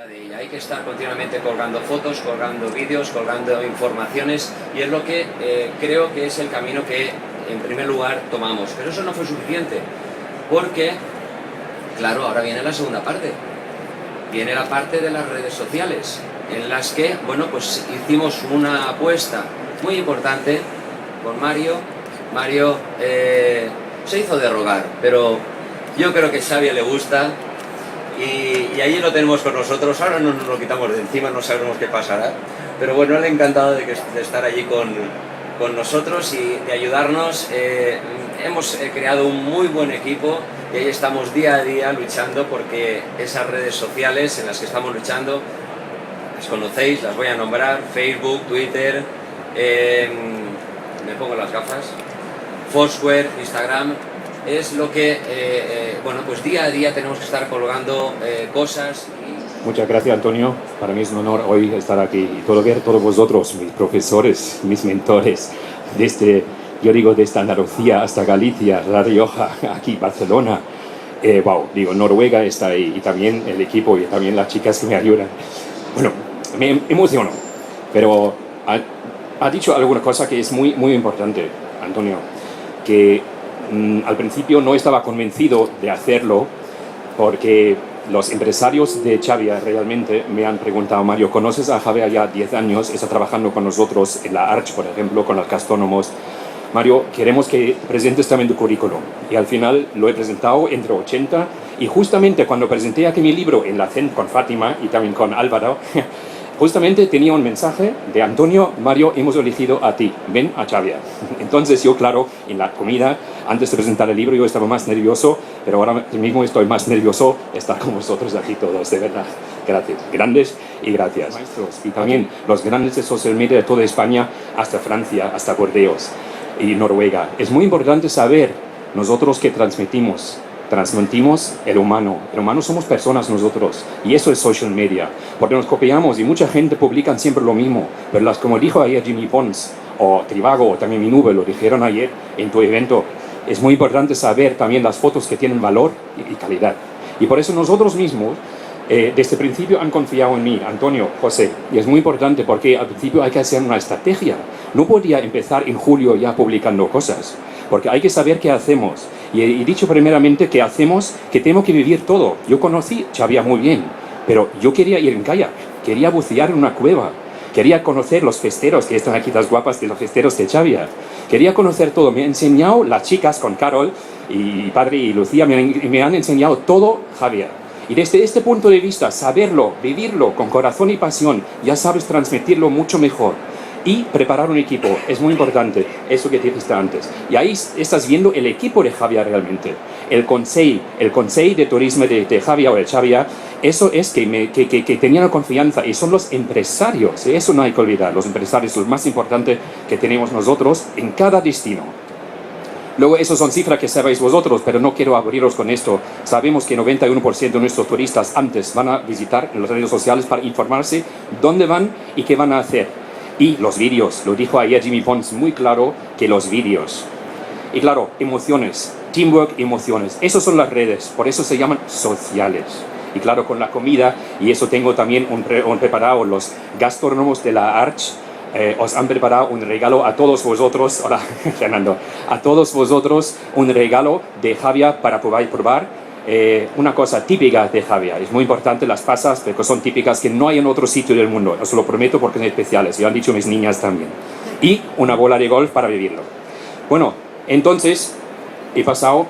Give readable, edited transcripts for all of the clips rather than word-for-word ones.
de ella. Hay que estar continuamente colgando fotos, colgando vídeos, colgando informaciones y es lo que creo que es el camino que en primer lugar tomamos. Pero eso no fue suficiente porque, claro, ahora viene la segunda parte. Viene la parte de las redes sociales en las que, bueno, pues hicimos una apuesta muy importante con Mario. Mario se hizo de rogar, pero yo creo que a Xavi le gusta. Y allí lo tenemos con nosotros, ahora no nos lo quitamos de encima, no sabemos qué pasará, pero bueno, le ha encantado de estar allí con nosotros y de ayudarnos. Hemos creado un muy buen equipo y ahí estamos día a día luchando porque esas redes sociales en las que estamos luchando, las conocéis, las voy a nombrar: Facebook, Twitter, me pongo las gafas, Foursquare, Instagram. Es lo que, bueno, pues día a día tenemos que estar colgando cosas. Muchas gracias, Antonio. Para mí es un honor hoy estar aquí y ver todos vosotros, mis profesores, mis mentores, desde Andalucía hasta Galicia, La Rioja, aquí Barcelona. Noruega está ahí, y también el equipo y también las chicas que me ayudan. Bueno, me emociono, pero ha dicho alguna cosa que es muy, muy importante, Antonio, que al principio no estaba convencido de hacerlo porque los empresarios de Xavia realmente me han preguntado: Mario, ¿conoces a Xavier ya 10 años? Está trabajando con nosotros en la Arch, por ejemplo, con los gastrónomos. Mario, queremos que presentes también tu currículum. Y al final lo he presentado entre 80 y justamente cuando presenté aquí mi libro en la CEN con Fátima y también con Álvaro, justamente tenía un mensaje de Antonio: Mario, hemos elegido a ti, ven a Xavier. Entonces yo, claro, en la comida, antes de presentar el libro, yo estaba más nervioso, pero ahora mismo estoy más nervioso de estar con vosotros aquí todos, de verdad. Gracias, grandes y gracias. Maestros, y también los grandes de social media de toda España, hasta Francia, hasta Burdeos y Noruega. Es muy importante saber nosotros que transmitimos el humano. El humano somos personas nosotros, y eso es social media, porque nos copiamos y mucha gente publica siempre lo mismo, pero como dijo ayer Jimmy Pons o Trivago o también Mi Nube, lo dijeron ayer en tu evento, es muy importante saber también las fotos que tienen valor y calidad. Y por eso nosotros mismos desde el principio han confiado en mí, Antonio, José, y es muy importante porque al principio hay que hacer una estrategia. No podía empezar en julio ya publicando cosas, porque hay que saber qué hacemos. Y he dicho primeramente que hacemos, que tenemos que vivir todo. Yo conocí Xavier muy bien, pero yo quería ir en kayak, quería bucear en una cueva, quería conocer los festeros, que están aquí las guapas de los festeros de Xavier. Quería conocer todo. Me han enseñado las chicas con Carol y Padre y Lucía, me han enseñado todo Xavier. Y desde este punto de vista, saberlo, vivirlo con corazón y pasión, ya sabes transmitirlo mucho mejor. Y preparar un equipo, es muy importante, eso que dijiste antes. Y ahí estás viendo el equipo de Xavier realmente. El Consejo de Turismo de Xavier o de Xavier, eso es que tenían confianza, y son los empresarios, eso no hay que olvidar. Los empresarios son lo más importante que tenemos nosotros en cada destino. Luego, esas son cifras que sabéis vosotros, pero no quiero aburriros con esto. Sabemos que 91% de nuestros turistas antes van a visitar en las redes sociales para informarse dónde van y qué van a hacer. Y los vídeos, lo dijo ayer Jimmy Pons muy claro, que los vídeos. Y claro, emociones, teamwork, emociones. Esas son las redes, por eso se llaman sociales. Y claro, con la comida, y eso tengo también preparado, los gastrónomos de la Arch, os han preparado un regalo a todos vosotros. Hola, Fernando. A todos vosotros un regalo de Xavier para poder probar una cosa típica de Xavier. Es muy importante las pasas, porque son típicas que no hay en otro sitio del mundo. Os lo prometo porque son especiales. Ya han dicho mis niñas también. Y una bola de golf para vivirlo. Bueno, entonces he pasado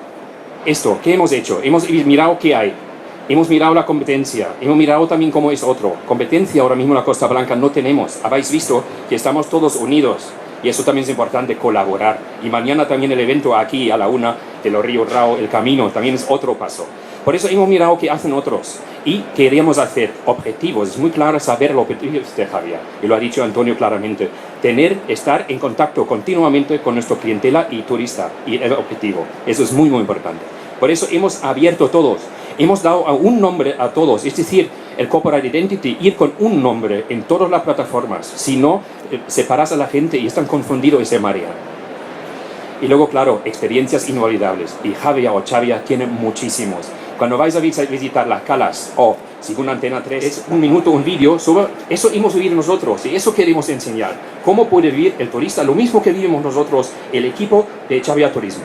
esto. ¿Qué hemos hecho? Hemos mirado qué hay. Hemos mirado la competencia, hemos mirado también cómo es otro. Competencia ahora mismo en la Costa Blanca no tenemos. Habéis visto que estamos todos unidos y eso también es importante, colaborar. Y mañana también el evento aquí a la 1 de los Ríos Rao, el camino, también es otro paso. Por eso hemos mirado qué hacen otros y queríamos hacer objetivos. Es muy claro saber los objetivos de Xavier, y lo ha dicho Antonio claramente. Estar en contacto continuamente con nuestra clientela y turista, y el objetivo. Eso es muy, muy importante. Por eso hemos abierto todos. Hemos dado un nombre a todos, es decir, el Corporate Identity, ir con un nombre en todas las plataformas. Si no, separas a la gente y están confundidos y se marean. Y luego, claro, experiencias inolvidables. Y Xavier tiene muchísimos. Cuando vais a visitar las calas o, según Antena 3, es un minuto, un vídeo sobre eso hemos vivido nosotros y eso queremos enseñar. Cómo puede vivir el turista lo mismo que vivimos nosotros, el equipo de Xavia Turismo.